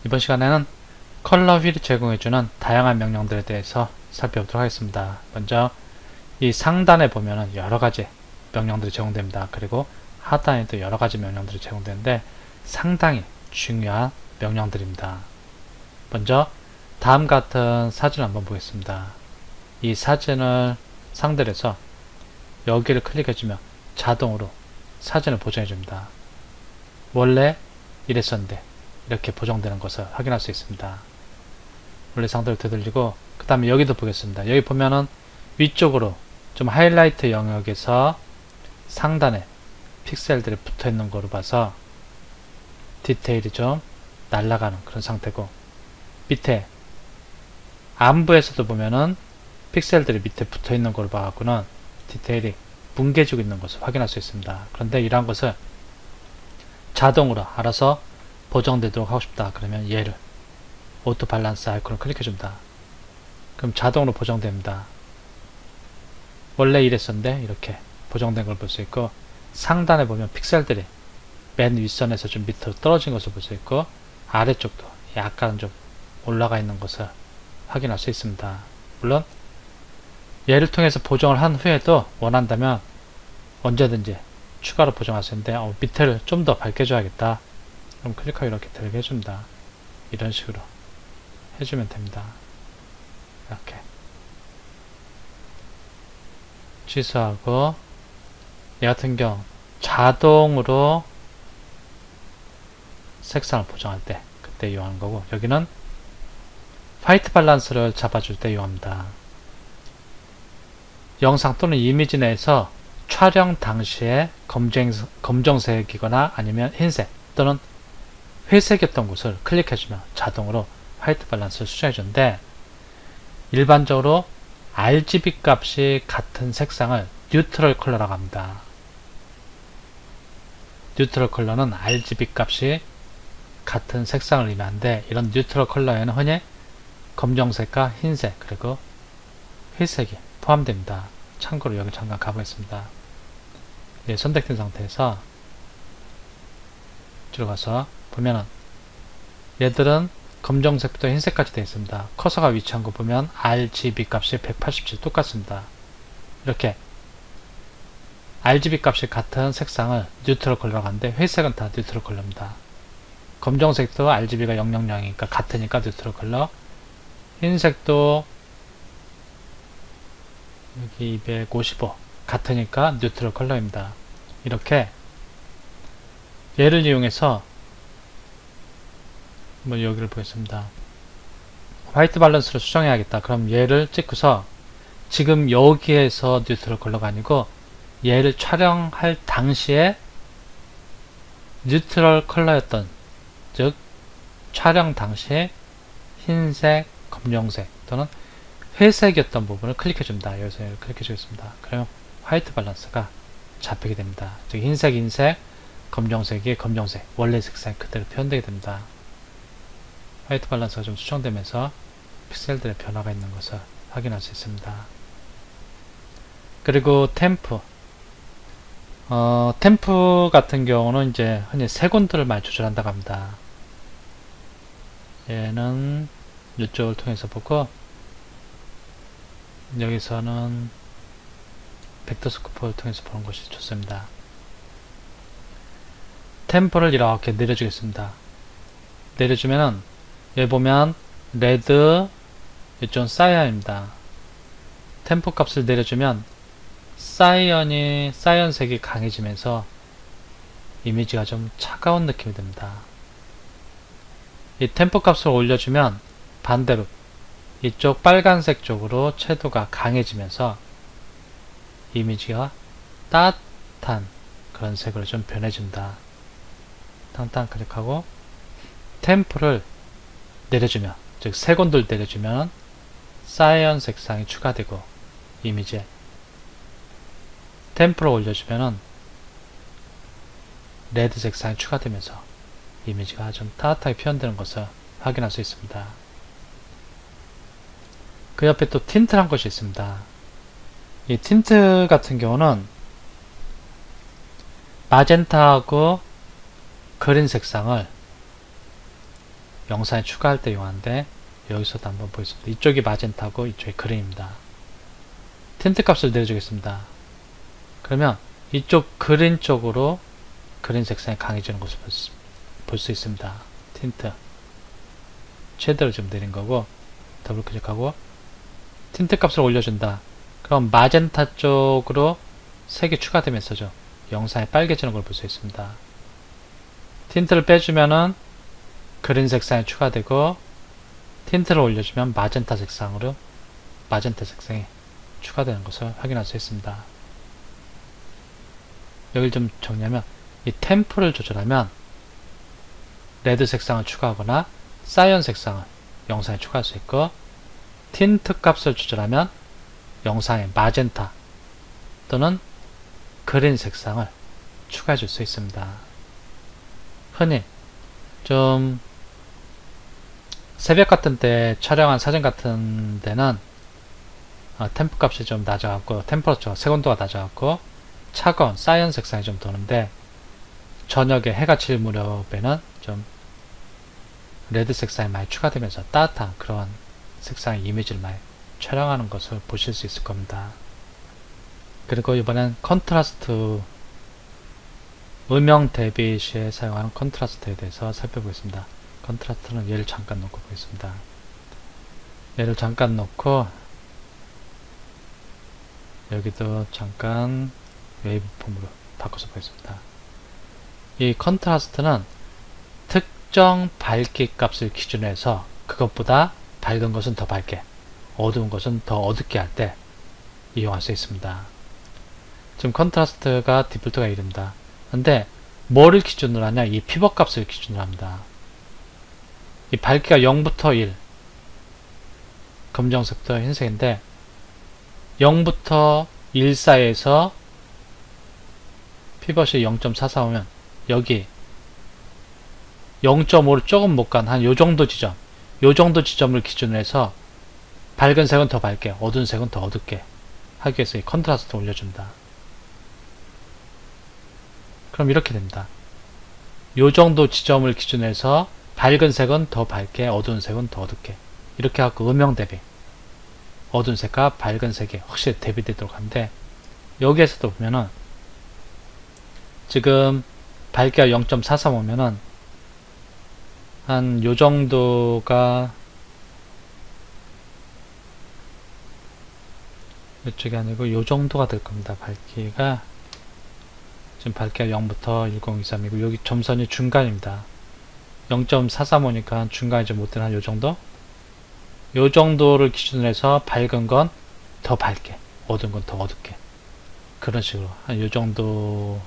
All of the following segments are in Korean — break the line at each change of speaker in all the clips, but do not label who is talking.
이번 시간에는 컬러 휠이 제공해주는 다양한 명령들에 대해서 살펴보도록 하겠습니다. 먼저 이 상단에 보면은 여러가지 명령들이 제공됩니다. 그리고 하단에도 여러가지 명령들이 제공되는데 상당히 중요한 명령들입니다. 먼저 다음 같은 사진을 한번 보겠습니다. 이 사진을 상대로 해서 여기를 클릭해주면 자동으로 사진을 보정해줍니다. 원래 이랬었는데 이렇게 보정되는 것을 확인할 수 있습니다. 원래 상대로 되돌리고 그 다음에 여기도 보겠습니다. 여기 보면은 위쪽으로 좀 하이라이트 영역에서 상단에 픽셀들이 붙어있는 거로 봐서 디테일이 좀 날아가는 그런 상태고, 밑에 안부에서도 보면은 픽셀들이 밑에 붙어있는 거로 봐갖고는 디테일이 뭉개지고 있는 것을 확인할 수 있습니다. 그런데 이러한 것을 자동으로 알아서 보정되도록 하고 싶다 그러면 얘를 오토 밸런스 아이콘을 클릭해줍니다. 그럼 자동으로 보정됩니다. 원래 이랬었는데 이렇게 보정된 걸 볼 수 있고, 상단에 보면 픽셀들이 맨 윗선에서 좀 밑으로 떨어진 것을 볼 수 있고, 아래쪽도 약간 좀 올라가 있는 것을 확인할 수 있습니다. 물론 얘를 통해서 보정을 한 후에도 원한다면 언제든지 추가로 보정할 수 있는데 밑에를 좀 더 밝게 줘야겠다 그럼 클릭하고 이렇게 들게 해줍니다. 이런 식으로 해주면 됩니다. 이렇게 취소하고, 얘 같은 경우 자동으로 색상을 보정할 때 그때 이용하는 거고, 여기는 화이트 밸런스를 잡아줄 때 이용합니다. 영상 또는 이미지 내에서 촬영 당시에 검정색이거나 아니면 흰색 또는 회색이었던 곳을 클릭해주면 자동으로 화이트 밸런스를 수정해주는데, 일반적으로 RGB 값이 같은 색상을 뉴트럴 컬러라고 합니다. 뉴트럴 컬러는 RGB 값이 같은 색상을 의미하는데, 이런 뉴트럴 컬러에는 흔히 검정색과 흰색 그리고 회색이 포함됩니다. 참고로 여기 잠깐 가보겠습니다. 예, 선택된 상태에서 들어가서 보면은 얘들은 검정색부터 흰색까지 되어 있습니다. 커서가 위치한 거 보면 RGB 값이 187 똑같습니다. 이렇게 RGB 값이 같은 색상을 뉴트럴 컬러라고 하는데, 회색은 다 뉴트럴 컬러입니다. 검정색도 RGB가 000이니까 같으니까 뉴트럴 컬러, 흰색도 여기 255 같으니까 뉴트럴 컬러입니다. 이렇게 얘를 이용해서 한번 여기를 보겠습니다. 화이트 밸런스를 수정해야겠다. 그럼 얘를 찍고서 지금 여기에서 뉴트럴 컬러가 아니고 얘를 촬영할 당시에 뉴트럴 컬러였던, 즉 촬영 당시에 흰색, 검정색 또는 회색이었던 부분을 클릭해줍니다. 여기서 클릭해주겠습니다. 그러면 화이트 밸런스가 잡히게 됩니다. 즉 흰색, 흰색, 검정색이 검정색, 원래 색상이 그대로 표현되게 됩니다. 화이트 밸런스가 좀 수정되면서 픽셀들의 변화가 있는 것을 확인할 수 있습니다. 그리고 템프. 템프 같은 경우는 이제 흔히 색온도를 많이 조절한다고 합니다. 얘는 이쪽을 통해서 보고, 여기서는 벡터스코프를 통해서 보는 것이 좋습니다. 템포를 이렇게 내려주겠습니다. 내려주면은 여기 보면 레드, 이쪽은 사이언입니다. 템포 값을 내려주면 사이언색이 강해지면서 이미지가 좀 차가운 느낌이 듭니다. 이 템포 값을 올려주면 반대로 이쪽 빨간색 쪽으로 채도가 강해지면서 이미지가 따뜻한 그런 색으로 좀 변해집니다. 땅땅 클릭하고 템포를 내려주면, 즉 색온도를 내려주면 사이언 색상이 추가되고, 이미지에 템포를 올려주면 레드 색상이 추가되면서 이미지가 좀 따뜻하게 표현되는 것을 확인할 수 있습니다. 그 옆에 또 틴트란 것이 있습니다. 이 틴트 같은 경우는 마젠타하고 그린 색상을 영상에 추가할 때 이용하는데 여기서도 한번 보겠습니다. 이쪽이 마젠타고 이쪽이 그린입니다. 틴트 값을 내려주겠습니다. 그러면 이쪽 그린 쪽으로 그린 색상이 강해지는 것을 볼 수 있습니다. 틴트 최대로 좀 내린 거고 더블 클릭하고 틴트 값을 올려준다. 그럼 마젠타 쪽으로 색이 추가되면서죠. 영상이 빨개지는 걸 볼 수 있습니다. 틴트를 빼주면은 그린 색상이 추가되고 틴트를 올려주면 마젠타 색상이 추가되는 것을 확인할 수 있습니다. 여기를 좀 정리하면 이 템프를 조절하면 레드 색상을 추가하거나 사이언 색상을 영상에 추가할 수 있고 틴트 값을 조절하면 영상에 마젠타 또는 그린 색상을 추가해 줄 수 있습니다. 흔히 좀 새벽 같은 때 촬영한 사진 같은 데는 템프 값이 좀 낮아갖고 템퍼러처 색온도가 낮아갖고 차가운 사이언 색상이 좀 도는데 저녁에 해가 질 무렵에는 좀 레드 색상이 많이 추가되면서 따뜻한 그런 색상의 이미지를 많이 촬영하는 것을 보실 수 있을 겁니다. 그리고 이번엔 컨트라스트 음영 대비 시에 사용하는 컨트라스트에 대해서 살펴보겠습니다. 컨트라스트는 얘를 잠깐 놓고 보겠습니다. 얘를 잠깐 놓고 여기도 잠깐 웨이브 폼으로 바꿔서 보겠습니다. 이 컨트라스트는 특정 밝기 값을 기준으로 해서 그것보다 밝은 것은 더 밝게, 어두운 것은 더 어둡게 할 때 이용할 수 있습니다. 지금 컨트라스트가 디폴트가 1입니다. 근데 뭐를 기준으로 하냐? 이 피벗 값을 기준으로 합니다. 이 밝기가 0부터 1, 검정색부터 흰색인데 0부터 1 사이에서 피벗이 0.445면 여기 0.5를 조금 못 간 한 요정도 지점, 요정도 지점을 기준으로 해서 밝은 색은 더 밝게, 어두운 색은 더 어둡게 하기 위해서 이 컨트라스트 올려줍니다. 그럼 이렇게 됩니다. 요정도 지점을 기준으로 해서 밝은 색은 더 밝게, 어두운 색은 더 어둡게 이렇게 하고 음영 대비 어두운 색과 밝은 색이 확실히 대비되도록 하는데 여기에서도 보면은 지금 밝기가 0.435면은 한 요정도가 이쪽이 아니고 요정도가 될 겁니다. 밝기가 지금 밝기가 0부터 1023이고 여기 점선이 중간입니다. 0.435니까 중간이 좀 못되는 한 요정도? 요정도를 기준으로 해서 밝은 건 더 밝게, 어두운 건 더 어둡게 그런 식으로 한 요정도를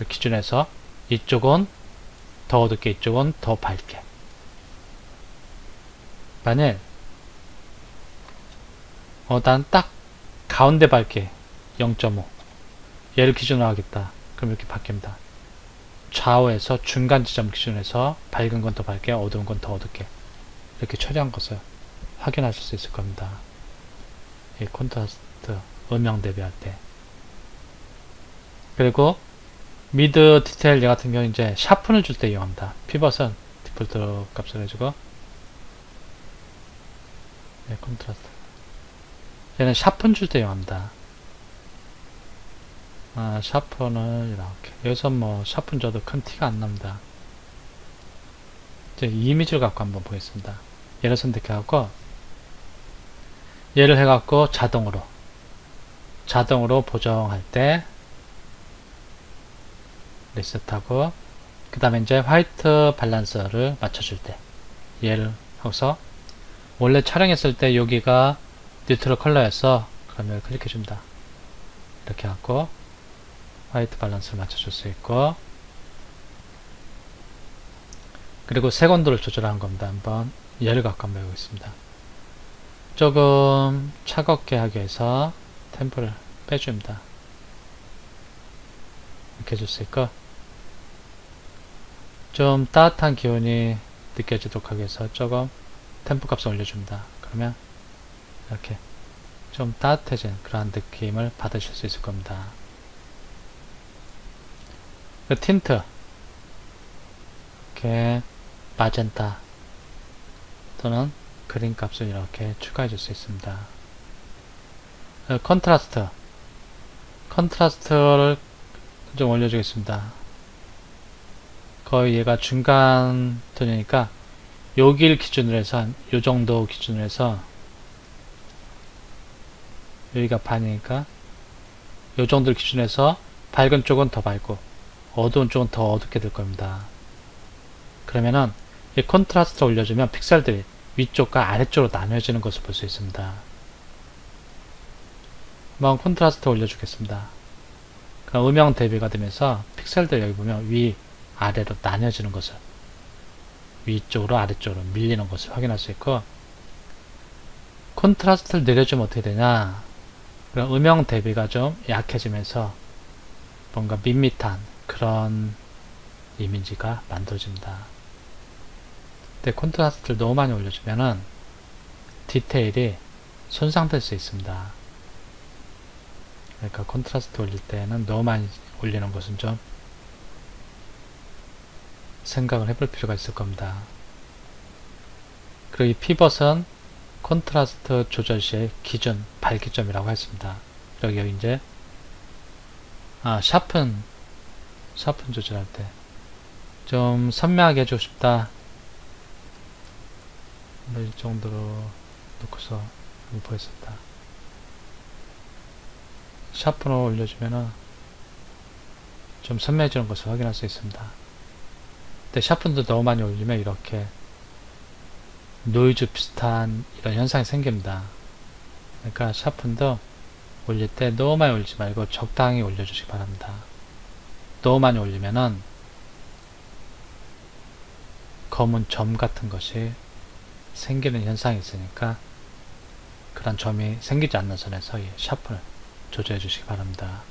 기준으로 해서 이쪽은 더 어둡게, 이쪽은 더 밝게. 만일 난 딱 가운데 밝게 0.5 얘를 기준으로 하겠다. 그럼 이렇게 바뀝니다. 좌우에서 중간 지점 기준으로 해서 밝은 건 더 밝게, 어두운 건 더 어둡게 이렇게 처리한 것을 확인하실 수 있을 겁니다. 이 콘트라스트 음영 대비할 때. 그리고 미드 디테일 얘 같은 경우는 이제 샤픈을 줄 때 이용합니다. 피벗은 디폴트 값을 해주고 콘트라스트 얘는 샤픈 줄 때 이용합니다. 샤픈을 이렇게 여기서 뭐 샤픈 줘도 큰 티가 안 납니다. 이제 이미지를 갖고 한번 보겠습니다. 얘를 선택해갖고 얘를 해갖고 자동으로 보정할 때 리셋하고 그 다음에 이제 화이트 밸런스를 맞춰줄 때 얘를 하고서 원래 촬영했을 때 여기가 뉴트럴 컬러였어. 그러면 클릭해줍니다. 이렇게 하고 화이트 밸런스를 맞춰줄 수 있고 그리고 색온도를 조절하는 겁니다. 한번 얘를 갖고 한번 해보겠습니다. 조금 차갑게 하기 위해서 템프를 빼줍니다. 이렇게 해줄 수 있고 좀 따뜻한 기온이 느껴지도록 하기 위해서 조금 템프 값을 올려줍니다. 그러면 이렇게 좀 따뜻해진 그러한 느낌을 받으실 수 있을 겁니다. 그 틴트 이렇게 마젠타 또는 그린 값을 이렇게 추가해 줄 수 있습니다. 컨트라스트를 좀 올려주겠습니다. 거의 얘가 중간 톤이니까 여길 기준으로 해서 한 요정도 기준으로 해서 여기가 반이니까 요정도를 기준으로 해서 밝은 쪽은 더 밝고 어두운 쪽은 더 어둡게 될 겁니다. 그러면은 이 컨트라스트를 올려주면 픽셀들이 위쪽과 아래쪽으로 나뉘어지는 것을 볼 수 있습니다. 한번 컨트라스트 올려주겠습니다. 그럼 음영 대비가 되면서 픽셀들 여기 보면 위, 아래로 나뉘어지는 것을 위쪽으로 아래쪽으로 밀리는 것을 확인할 수 있고 컨트라스트를 내려주면 어떻게 되냐 그럼 음영 대비가 좀 약해지면서 뭔가 밋밋한 그런 이미지가 만들어집니다. 근데 컨트라스트를 너무 많이 올려주면은 디테일이 손상될 수 있습니다. 그러니까 컨트라스트 올릴 때는 너무 많이 올리는 것은 좀 생각을 해볼 필요가 있을 겁니다. 그리고 이 피벗은 컨트라스트 조절 시의 기준, 발기점이라고 했습니다. 그리고 여기 이제 샤픈 조절할 때 좀 선명하게 해주고 싶다. 이 정도로 놓고서 보겠습니다. 샤픈을 올려주면은 좀 선명해지는 것을 확인할 수 있습니다. 근데 샤픈도 너무 많이 올리면 이렇게 노이즈 비슷한 이런 현상이 생깁니다. 그러니까 샤픈도 올릴 때 너무 많이 올리지 말고 적당히 올려주시기 바랍니다. 너무 많이 올리면은 검은 점 같은 것이 생기는 현상이 있으니까 그런 점이 생기지 않는 선에서 샤픈을 조절해 주시기 바랍니다.